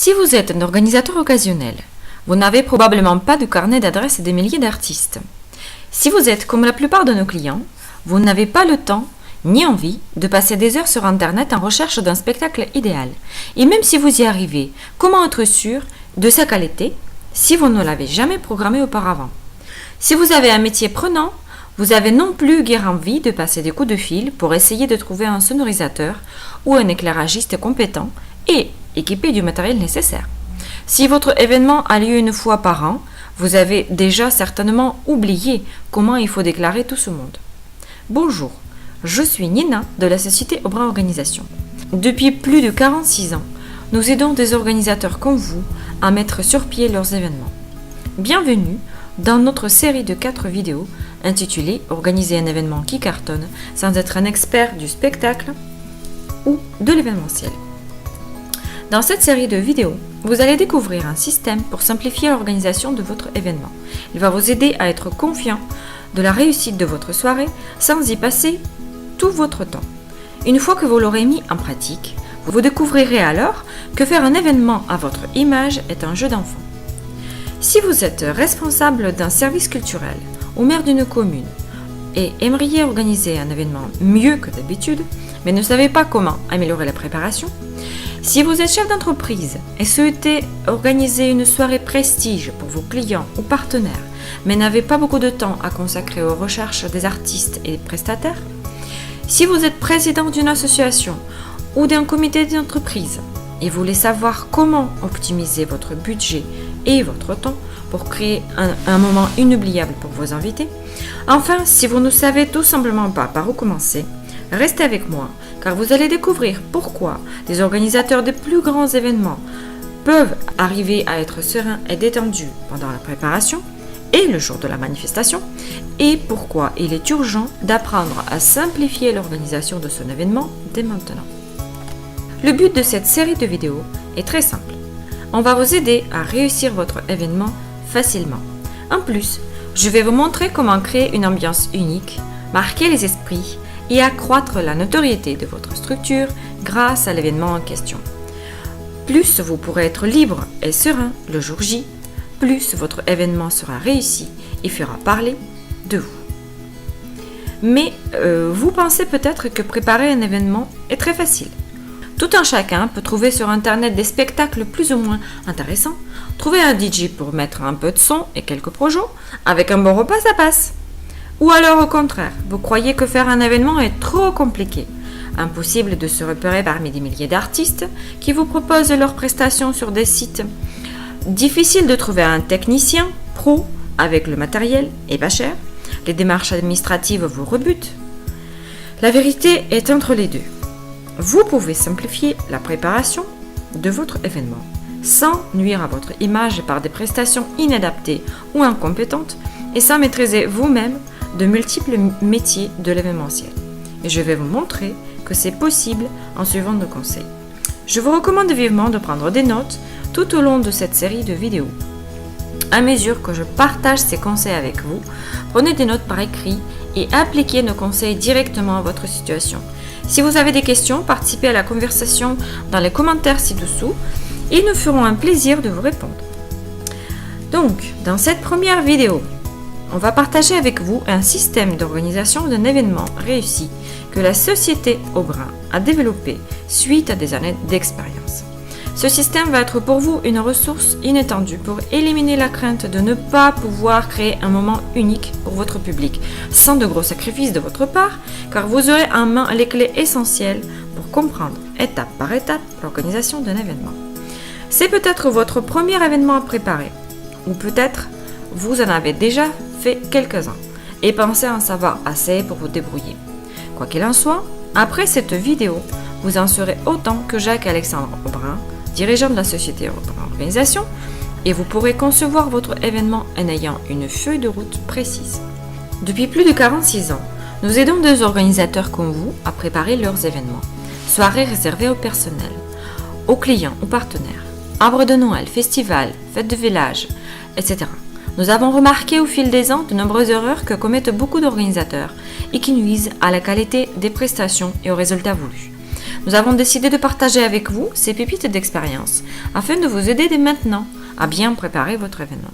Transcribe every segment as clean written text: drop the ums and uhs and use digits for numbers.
Si vous êtes un organisateur occasionnel, vous n'avez probablement pas de carnet d'adresses des milliers d'artistes. Si vous êtes comme la plupart de nos clients, vous n'avez pas le temps ni envie de passer des heures sur Internet en recherche d'un spectacle idéal. Et même si vous y arrivez, comment être sûr de sa qualité si vous ne l'avez jamais programmé auparavant? Si vous avez un métier prenant, vous avez non plus guère envie de passer des coups de fil pour essayer de trouver un sonorisateur ou un éclairagiste compétent et équipé du matériel nécessaire. Si votre événement a lieu une fois par an, vous avez déjà certainement oublié comment il faut déclarer tout ce monde. Bonjour, je suis Nina de la société Aubrin Organisation. Depuis plus de 46 ans, nous aidons des organisateurs comme vous à mettre sur pied leurs événements. Bienvenue dans notre série de 4 vidéos intitulée « Organiser un événement qui cartonne sans être un expert du spectacle ou de l'événementiel ». Dans cette série de vidéos, vous allez découvrir un système pour simplifier l'organisation de votre événement. Il va vous aider à être confiant de la réussite de votre soirée sans y passer tout votre temps. Une fois que vous l'aurez mis en pratique, vous découvrirez alors que faire un événement à votre image est un jeu d'enfant. Si vous êtes responsable d'un service culturel ou maire d'une commune et aimeriez organiser un événement mieux que d'habitude, mais ne savez pas comment améliorer la préparation, si vous êtes chef d'entreprise et souhaitez organiser une soirée prestige pour vos clients ou partenaires, mais n'avez pas beaucoup de temps à consacrer aux recherches des artistes et des prestataires, si vous êtes président d'une association ou d'un comité d'entreprise et voulez savoir comment optimiser votre budget et votre temps pour créer un moment inoubliable pour vos invités, enfin, si vous ne savez tout simplement pas par où commencer, restez avec moi car vous allez découvrir pourquoi les organisateurs des plus grands événements peuvent arriver à être sereins et détendus pendant la préparation et le jour de la manifestation et pourquoi il est urgent d'apprendre à simplifier l'organisation de son événement dès maintenant. Le but de cette série de vidéos est très simple. On va vous aider à réussir votre événement facilement. En plus, je vais vous montrer comment créer une ambiance unique, marquer les esprits et accroître la notoriété de votre structure grâce à l'événement en question. Plus vous pourrez être libre et serein le jour J, plus votre événement sera réussi et fera parler de vous. Mais vous pensez peut-être que préparer un événement est très facile. Tout un chacun peut trouver sur Internet des spectacles plus ou moins intéressants, trouver un DJ pour mettre un peu de son et quelques projos, avec un bon repas ça passe. Ou alors au contraire, vous croyez que faire un événement est trop compliqué. Impossible de se repérer parmi des milliers d'artistes qui vous proposent leurs prestations sur des sites. Difficile de trouver un technicien pro avec le matériel et pas cher. Les démarches administratives vous rebutent. La vérité est entre les deux. Vous pouvez simplifier la préparation de votre événement sans nuire à votre image par des prestations inadaptées ou incompétentes et sans maîtriser vous-même de multiples métiers de l'événementiel. Et je vais vous montrer que c'est possible en suivant nos conseils. Je vous recommande vivement de prendre des notes tout au long de cette série de vidéos. À mesure que je partage ces conseils avec vous, prenez des notes par écrit et appliquez nos conseils directement à votre situation. Si vous avez des questions, participez à la conversation dans les commentaires ci-dessous et nous ferons un plaisir de vous répondre. Donc, dans cette première vidéo, on va partager avec vous un système d'organisation d'un événement réussi que la société Aubrin a développé suite à des années d'expérience. Ce système va être pour vous une ressource inattendue pour éliminer la crainte de ne pas pouvoir créer un moment unique pour votre public, sans de gros sacrifices de votre part, car vous aurez en main les clés essentielles pour comprendre, étape par étape, l'organisation d'un événement. C'est peut-être votre premier événement à préparer, ou peut-être vous en avez déjà fait quelques-uns, et pensez en savoir assez pour vous débrouiller. Quoi qu'il en soit, après cette vidéo, vous en saurez autant que Jacques-Alexandre Aubrin, dirigeant de la société Aubrin Organisation, et vous pourrez concevoir votre événement en ayant une feuille de route précise. Depuis plus de 46 ans, nous aidons des organisateurs comme vous à préparer leurs événements. Soirées réservées au personnel, aux clients, aux partenaires, arbres de Noël, festivals, fêtes de village, etc. Nous avons remarqué au fil des ans de nombreuses erreurs que commettent beaucoup d'organisateurs et qui nuisent à la qualité des prestations et aux résultats voulus. nous avons décidé de partager avec vous ces pépites d'expérience afin de vous aider dès maintenant à bien préparer votre événement.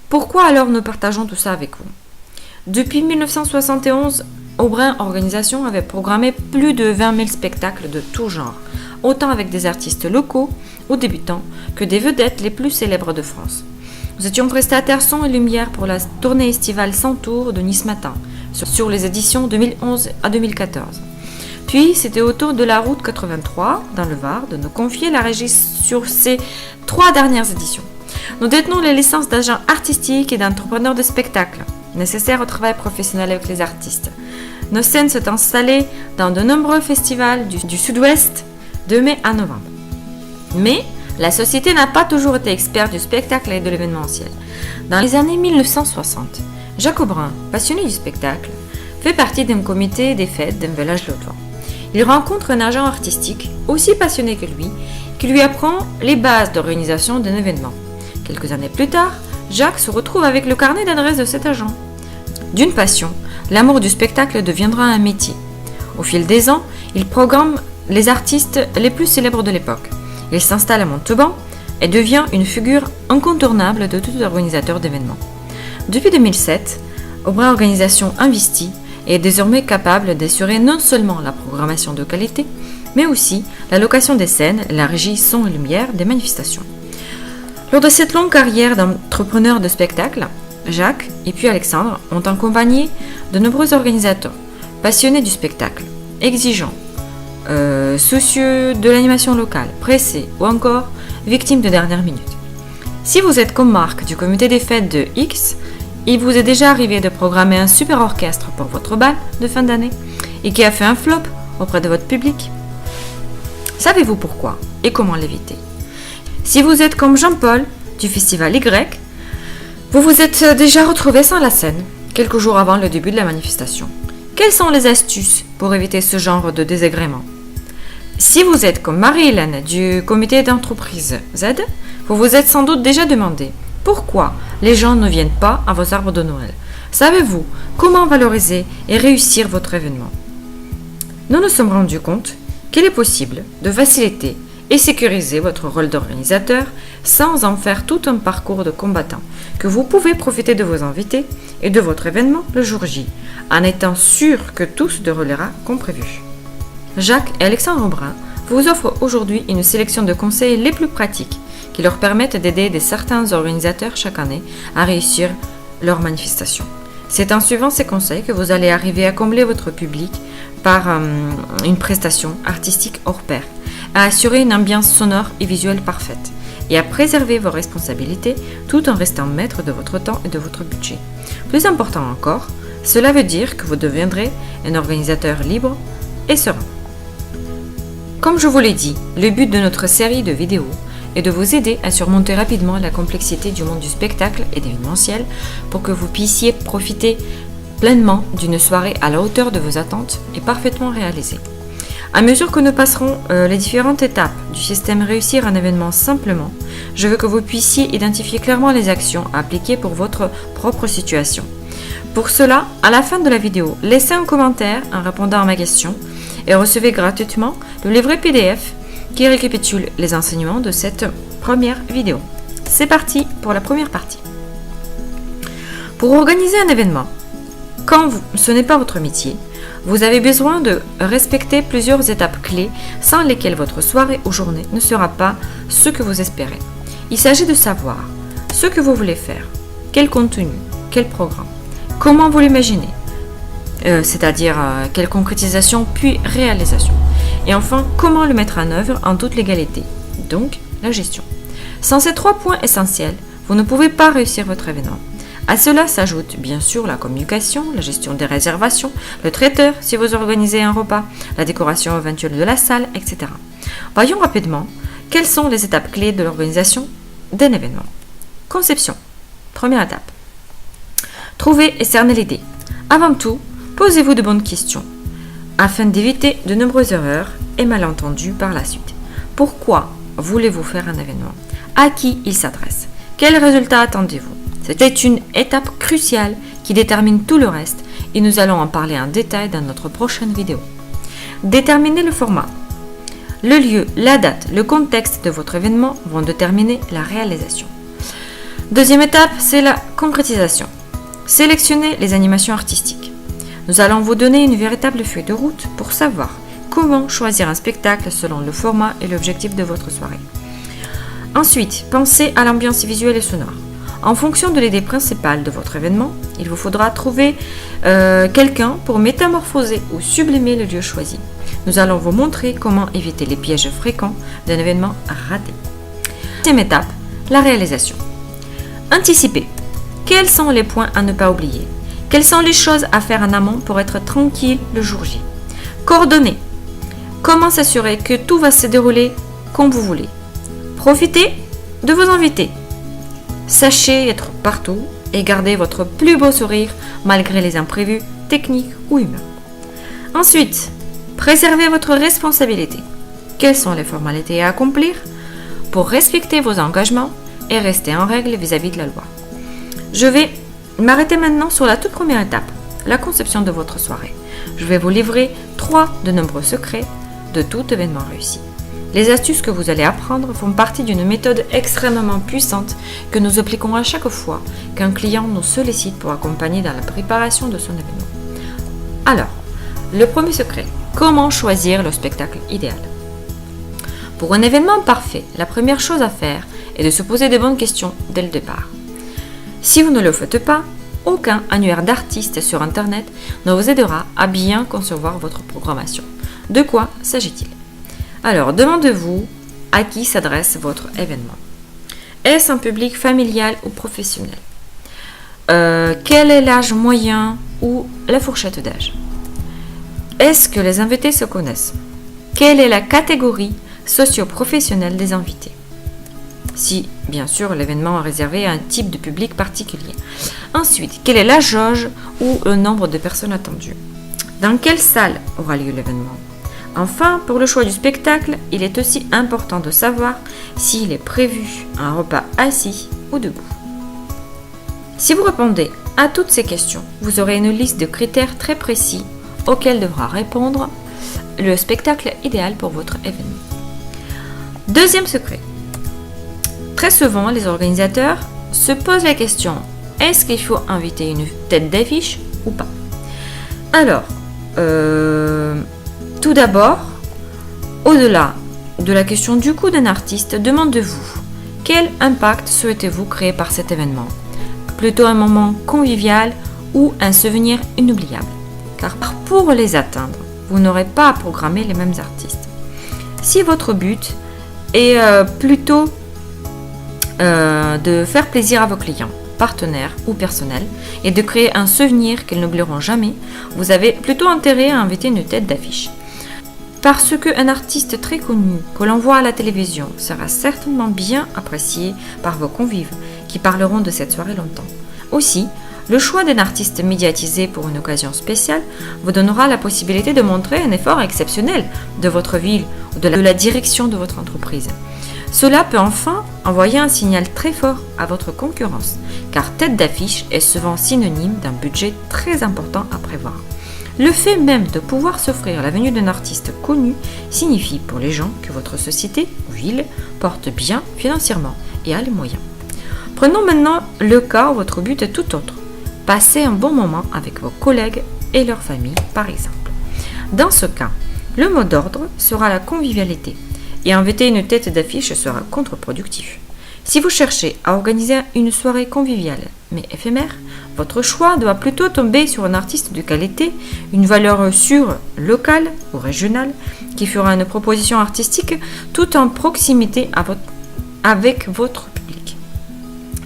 Pourquoi alors nous partageons tout ça avec vous? Depuis 1971, Aubrin Organisation avait programmé plus de 20 000 spectacles de tout genre, autant avec des artistes locaux ou débutants que des vedettes les plus célèbres de France. Nous étions prestataires son et lumière pour la tournée estivale Sans Tour de Nice Matin, sur les éditions 2011 à 2014. Puis, c'était au tour de la route 83, dans le Var, de nous confier la régie sur ces 3 dernières éditions. Nous détenons les licences d'agents artistiques et d'entrepreneurs de spectacles, nécessaires au travail professionnel avec les artistes. Nos scènes sont installées dans de nombreux festivals du Sud-Ouest, de mai à novembre. Mais la société n'a pas toujours été experte du spectacle et de l'événementiel. Dans les années 1960, Jacques Aubrin, passionné du spectacle, fait partie d'un comité des fêtes d'un village lottois. Il rencontre un agent artistique, aussi passionné que lui, qui lui apprend les bases d'organisation d'un événement. Quelques années plus tard, Jacques se retrouve avec le carnet d'adresses de cet agent. D'une passion, l'amour du spectacle deviendra un métier. Au fil des ans, il programme les artistes les plus célèbres de l'époque. Il s'installe à Montauban et devient une figure incontournable de tout organisateur d'événements. Depuis 2007, Aubrin Organisation investit et est désormais capable d'assurer non seulement la programmation de qualité, mais aussi la location des scènes, la régie son et lumière des manifestations. Lors de cette longue carrière d'entrepreneur de spectacle, Jacques et puis Alexandre ont accompagné de nombreux organisateurs, passionnés du spectacle, exigeants, soucieux de l'animation locale, pressés ou encore victimes de dernière minute. Si vous êtes comme Marc du comité des fêtes de X, il vous est déjà arrivé de programmer un super orchestre pour votre bal de fin d'année et qui a fait un flop auprès de votre public. Savez-vous pourquoi et comment l'éviter? Si vous êtes comme Jean-Paul du festival Y, vous vous êtes déjà retrouvé sans la scène quelques jours avant le début de la manifestation. Quelles sont les astuces pour éviter ce genre de désagrément? Si vous êtes comme Marie-Hélène du comité d'entreprise Z, vous vous êtes sans doute déjà demandé pourquoi les gens ne viennent pas à vos arbres de Noël. Savez-vous comment valoriser et réussir votre événement? Nous nous sommes rendus compte qu'il est possible de faciliter et sécuriser votre rôle d'organisateur sans en faire tout un parcours de combattant, que vous pouvez profiter de vos invités et de votre événement le jour J, en étant sûr que tout se déroulera comme prévu. Jacques et Alexandre Aubrin vous offrent aujourd'hui une sélection de conseils les plus pratiques qui leur permettent d'aider certains organisateurs chaque année à réussir leur manifestation. C'est en suivant ces conseils que vous allez arriver à combler votre public par une prestation artistique hors pair, à assurer une ambiance sonore et visuelle parfaite, et à préserver vos responsabilités tout en restant maître de votre temps et de votre budget. Plus important encore, cela veut dire que vous deviendrez un organisateur libre et serein. Comme je vous l'ai dit, le but de notre série de vidéos est de vous aider à surmonter rapidement la complexité du monde du spectacle et de l'événementiel pour que vous puissiez profiter pleinement d'une soirée à la hauteur de vos attentes et parfaitement réalisée. À mesure que nous passerons les différentes étapes du système Réussir un événement simplement, je veux que vous puissiez identifier clairement les actions à appliquer pour votre propre situation. Pour cela, à la fin de la vidéo, laissez un commentaire en répondant à ma question et recevez gratuitement le livret PDF qui récapitule les enseignements de cette première vidéo. C'est parti pour la première partie. Pour organiser un événement, quand ce n'est pas votre métier, vous avez besoin de respecter plusieurs étapes clés sans lesquelles votre soirée ou journée ne sera pas ce que vous espérez. Il s'agit de savoir ce que vous voulez faire, quel contenu, quel programme, comment vous l'imaginez, c'est-à-dire quelle concrétisation puis réalisation. Et enfin, comment le mettre en œuvre en toute légalité, donc la gestion. Sans ces 3 points essentiels, vous ne pouvez pas réussir votre événement. À cela s'ajoute bien sûr la communication, la gestion des réservations, le traiteur si vous organisez un repas, la décoration éventuelle de la salle, etc. Voyons rapidement quelles sont les étapes clés de l'organisation d'un événement. Conception. Première étape. Trouvez et cerner l'idée. Avant tout, posez-vous de bonnes questions afin d'éviter de nombreuses erreurs et malentendus par la suite. Pourquoi voulez-vous faire un événement? À qui il s'adresse? Quels résultats attendez-vous? C'était une étape cruciale qui détermine tout le reste et nous allons en parler en détail dans notre prochaine vidéo. Déterminez le format. Le lieu, la date, le contexte de votre événement vont déterminer la réalisation. Deuxième étape, c'est la concrétisation. Sélectionnez les animations artistiques. Nous allons vous donner une véritable feuille de route pour savoir comment choisir un spectacle selon le format et l'objectif de votre soirée. Ensuite, pensez à l'ambiance visuelle et sonore. En fonction de l'idée principale de votre événement, il vous faudra trouver quelqu'un pour métamorphoser ou sublimer le lieu choisi. Nous allons vous montrer comment éviter les pièges fréquents d'un événement raté. Deuxième étape, la réalisation. Anticipez. Quels sont les points à ne pas oublier? Quelles sont les choses à faire en amont pour être tranquille le jour J? Coordonner. Comment s'assurer que tout va se dérouler comme vous voulez? Profitez de vos invités. Sachez être partout et gardez votre plus beau sourire malgré les imprévus techniques ou humains. Ensuite, préservez votre responsabilité. Quelles sont les formalités à accomplir pour respecter vos engagements et rester en règle vis-à-vis de la loi? Je vais m'arrêter maintenant sur la toute première étape, la conception de votre soirée. Je vais vous livrer 3 de nombreux secrets de tout événement réussi. Les astuces que vous allez apprendre font partie d'une méthode extrêmement puissante que nous appliquons à chaque fois qu'un client nous sollicite pour accompagner dans la préparation de son événement. Alors, le premier secret, comment choisir le spectacle idéal? Pour un événement parfait, la première chose à faire est de se poser de bonnes questions dès le départ. Si vous ne le faites pas, aucun annuaire d'artistes sur Internet ne vous aidera à bien concevoir votre programmation. De quoi s'agit-il? Alors, demandez-vous à qui s'adresse votre événement. Est-ce un public familial ou professionnel? Quel est l'âge moyen ou la fourchette d'âge? Est-ce que les invités se connaissent? Quelle est la catégorie socio-professionnelle des invités? Si, bien sûr, l'événement est réservé à un type de public particulier. Ensuite, quelle est la jauge ou le nombre de personnes attendues? Dans quelle salle aura lieu l'événement? Enfin, pour le choix du spectacle, il est aussi important de savoir s'il est prévu un repas assis ou debout. Si vous répondez à toutes ces questions, vous aurez une liste de critères très précis auxquels devra répondre le spectacle idéal pour votre événement. Deuxième secret. Très souvent, les organisateurs se posent la question, est-ce qu'il faut inviter une tête d'affiche ou pas? Alors, tout d'abord, au-delà de la question du coût d'un artiste, demandez-vous, quel impact souhaitez-vous créer par cet événement? Plutôt un moment convivial ou un souvenir inoubliable? Car pour les atteindre, vous n'aurez pas à programmer les mêmes artistes. Si votre but est plutôt de faire plaisir à vos clients, partenaires ou personnels et de créer un souvenir qu'ils n'oublieront jamais, vous avez plutôt intérêt à inviter une tête d'affiche. Parce qu'un artiste très connu que l'on voit à la télévision sera certainement bien apprécié par vos convives qui parleront de cette soirée longtemps. Aussi, le choix d'un artiste médiatisé pour une occasion spéciale vous donnera la possibilité de montrer un effort exceptionnel de votre ville ou de la direction de votre entreprise. Cela peut enfin envoyer un signal très fort à votre concurrence, car tête d'affiche est souvent synonyme d'un budget très important à prévoir. Le fait même de pouvoir s'offrir la venue d'un artiste connu signifie pour les gens que votre société ou ville porte bien financièrement et a les moyens. Prenons maintenant le cas où votre but est tout autre. Passez un bon moment avec vos collègues et leur famille, par exemple. Dans ce cas, le mot d'ordre sera la convivialité. Et inviter une tête d'affiche sera contre-productif. Si vous cherchez à organiser une soirée conviviale mais éphémère, votre choix doit plutôt tomber sur un artiste de qualité, une valeur sûre, locale ou régionale, qui fera une proposition artistique tout en proximité avec votre public.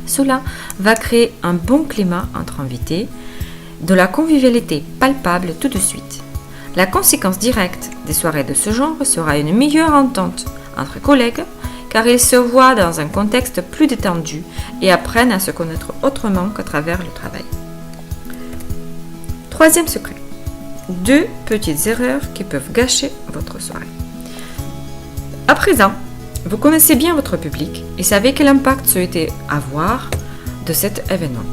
Cela va créer un bon climat entre invités, de la convivialité palpable tout de suite. La conséquence directe des soirées de ce genre sera une meilleure entente entre collègues, car ils se voient dans un contexte plus détendu et apprennent à se connaître autrement qu'à travers le travail. Troisième secret. 2 petites erreurs qui peuvent gâcher votre soirée. À présent, vous connaissez bien votre public et savez quel impact souhaitez avoir de cet événement.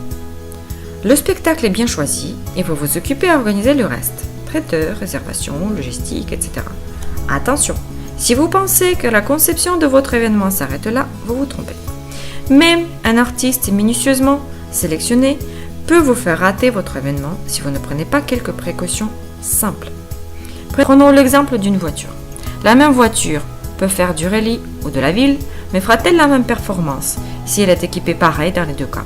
Le spectacle est bien choisi et vous vous occupez à organiser le reste. Traiteur, réservation, logistique, etc. Attention, Si vous pensez que la conception de votre événement s'arrête là, vous vous trompez. Même un artiste minutieusement sélectionné peut vous faire rater votre événement si vous ne prenez pas quelques précautions simples. Prenons l'exemple d'une voiture. La même voiture peut faire du rallye ou de la ville, mais fera-t-elle la même performance si elle est équipée pareil dans les deux cas?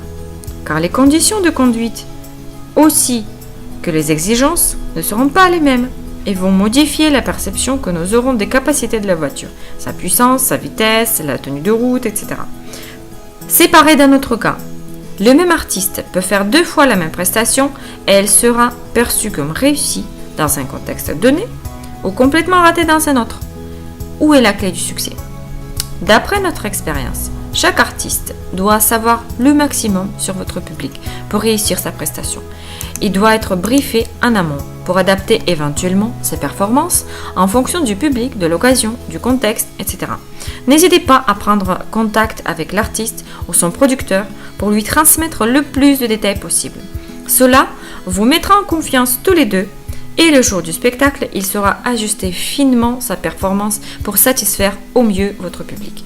Car les conditions de conduite aussi que les exigences ne seront pas les mêmes et vont modifier la perception que nous aurons des capacités de la voiture, sa puissance, sa vitesse, la tenue de route, etc. C'est pareil dans notre cas. Le même artiste peut faire 2 fois la même prestation et elle sera perçue comme réussie dans un contexte donné ou complètement ratée dans un autre. Où est la clé du succès? D'après notre expérience, chaque artiste doit savoir le maximum sur votre public pour réussir sa prestation. Il doit être briefé en amont pour adapter éventuellement ses performances en fonction du public, de l'occasion, du contexte, etc. N'hésitez pas à prendre contact avec l'artiste ou son producteur pour lui transmettre le plus de détails possible. Cela vous mettra en confiance tous les deux et le jour du spectacle, il saura ajuster finement sa performance pour satisfaire au mieux votre public.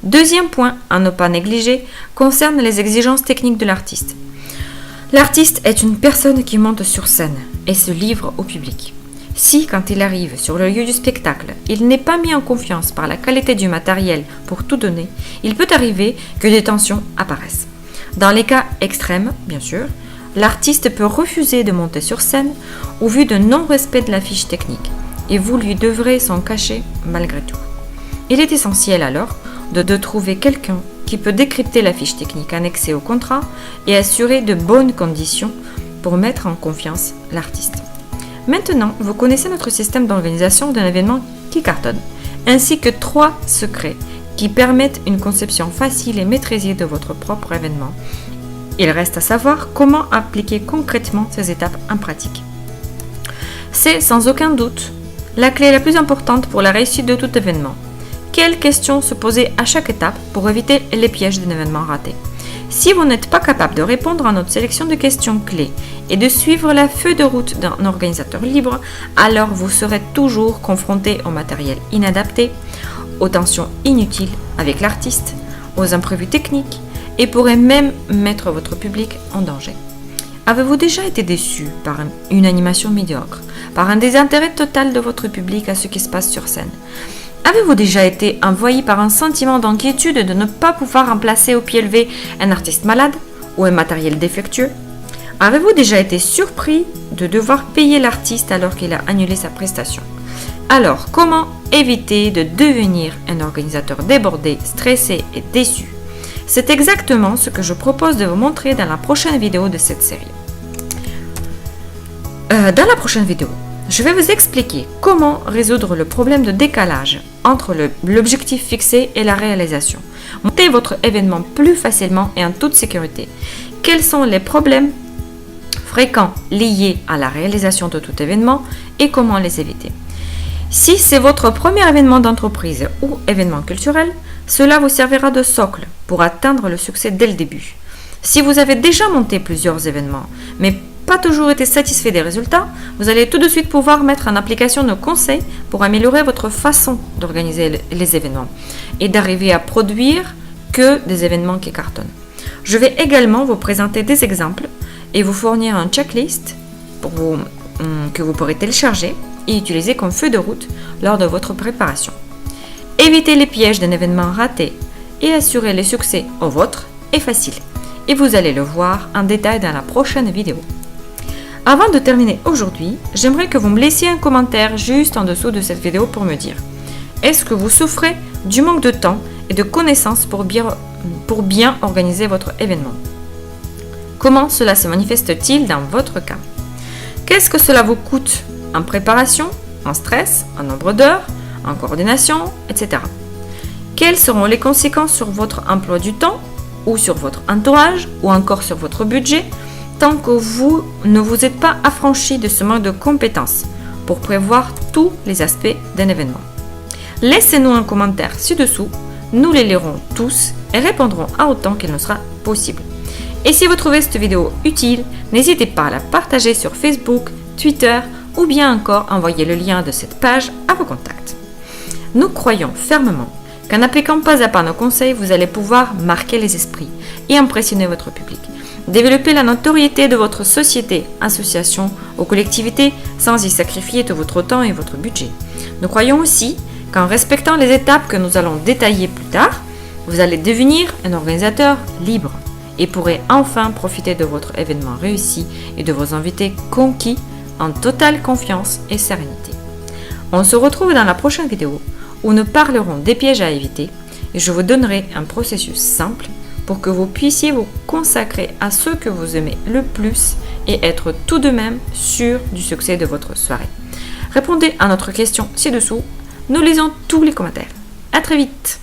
Deuxième point à ne pas négliger concerne les exigences techniques de l'artiste. L'artiste est une personne qui monte sur scène et se livre au public. Si, quand il arrive sur le lieu du spectacle, il n'est pas mis en confiance par la qualité du matériel pour tout donner, il peut arriver que des tensions apparaissent. Dans les cas extrêmes, bien sûr, l'artiste peut refuser de monter sur scène au vu de non-respect de la fiche technique et vous lui devrez son cachet malgré tout. Il est essentiel alors de trouver quelqu'un qui peut décrypter la fiche technique annexée au contrat et assurer de bonnes conditions pour mettre en confiance l'artiste. Maintenant, vous connaissez notre système d'organisation d'un événement qui cartonne, ainsi que 3 secrets qui permettent une conception facile et maîtrisée de votre propre événement. Il reste à savoir comment appliquer concrètement ces étapes en pratique. C'est sans aucun doute la clé la plus importante pour la réussite de tout événement. Quelles questions se poser à chaque étape pour éviter les pièges d'un événement raté? Si vous n'êtes pas capable de répondre à notre sélection de questions clés et de suivre la feuille de route d'un organisateur libre, alors vous serez toujours confronté au matériel inadapté, aux tensions inutiles avec l'artiste, aux imprévus techniques et pourrait même mettre votre public en danger. Avez-vous déjà été déçu par une animation médiocre, par un désintérêt total de votre public à ce qui se passe sur scène? Avez-vous déjà été envahi par un sentiment d'inquiétude de ne pas pouvoir remplacer au pied levé un artiste malade ou un matériel défectueux? Avez-vous déjà été surpris de devoir payer l'artiste alors qu'il a annulé sa prestation? Alors, comment éviter de devenir un organisateur débordé, stressé et déçu? C'est exactement ce que je propose de vous montrer dans la prochaine vidéo de cette série. Dans la prochaine vidéo, je vais vous expliquer comment résoudre le problème de décalage entre l'objectif fixé et la réalisation. Montez votre événement plus facilement et en toute sécurité. Quels sont les problèmes fréquents liés à la réalisation de tout événement et comment les éviter? Si c'est votre premier événement d'entreprise ou événement culturel, cela vous servira de socle pour atteindre le succès dès le début. Si vous avez déjà monté plusieurs événements, mais pas toujours été satisfait des résultats, vous allez tout de suite pouvoir mettre en application nos conseils pour améliorer votre façon d'organiser les événements et d'arriver à produire que des événements qui cartonnent. Je vais également vous présenter des exemples et vous fournir un checklist que vous pourrez télécharger et utiliser comme feuille de route lors de votre préparation. Éviter les pièges d'un événement raté et assurer le succès au vôtre est facile et vous allez le voir en détail dans la prochaine vidéo. Avant de terminer aujourd'hui, j'aimerais que vous me laissiez un commentaire juste en dessous de cette vidéo pour me dire: est-ce que vous souffrez du manque de temps et de connaissances pour bien organiser votre événement? Comment cela se manifeste-t-il dans votre cas? Qu'est-ce que cela vous coûte en préparation, en stress, en nombre d'heures, en coordination, etc. Quelles seront les conséquences sur votre emploi du temps ou sur votre entourage ou encore sur votre budget tant que vous ne vous êtes pas affranchi de ce manque de compétences pour prévoir tous les aspects d'un événement? Laissez-nous un commentaire ci-dessous, nous les lirons tous et répondrons à autant qu'il nous sera possible. Et si vous trouvez cette vidéo utile, n'hésitez pas à la partager sur Facebook, Twitter ou bien encore envoyer le lien de cette page à vos contacts. Nous croyons fermement qu'en appliquant pas à pas nos conseils, vous allez pouvoir marquer les esprits et impressionner votre public. Développer la notoriété de votre société, association ou collectivité sans y sacrifier tout votre temps et votre budget. Nous croyons aussi qu'en respectant les étapes que nous allons détailler plus tard, vous allez devenir un organisateur libre et pourrez enfin profiter de votre événement réussi et de vos invités conquis en totale confiance et sérénité. On se retrouve dans la prochaine vidéo où nous parlerons des pièges à éviter et je vous donnerai un processus simple pour que vous puissiez vous consacrer à ce que vous aimez le plus et être tout de même sûr du succès de votre soirée. Répondez à notre question ci-dessous. Nous lisons tous les commentaires. À très vite!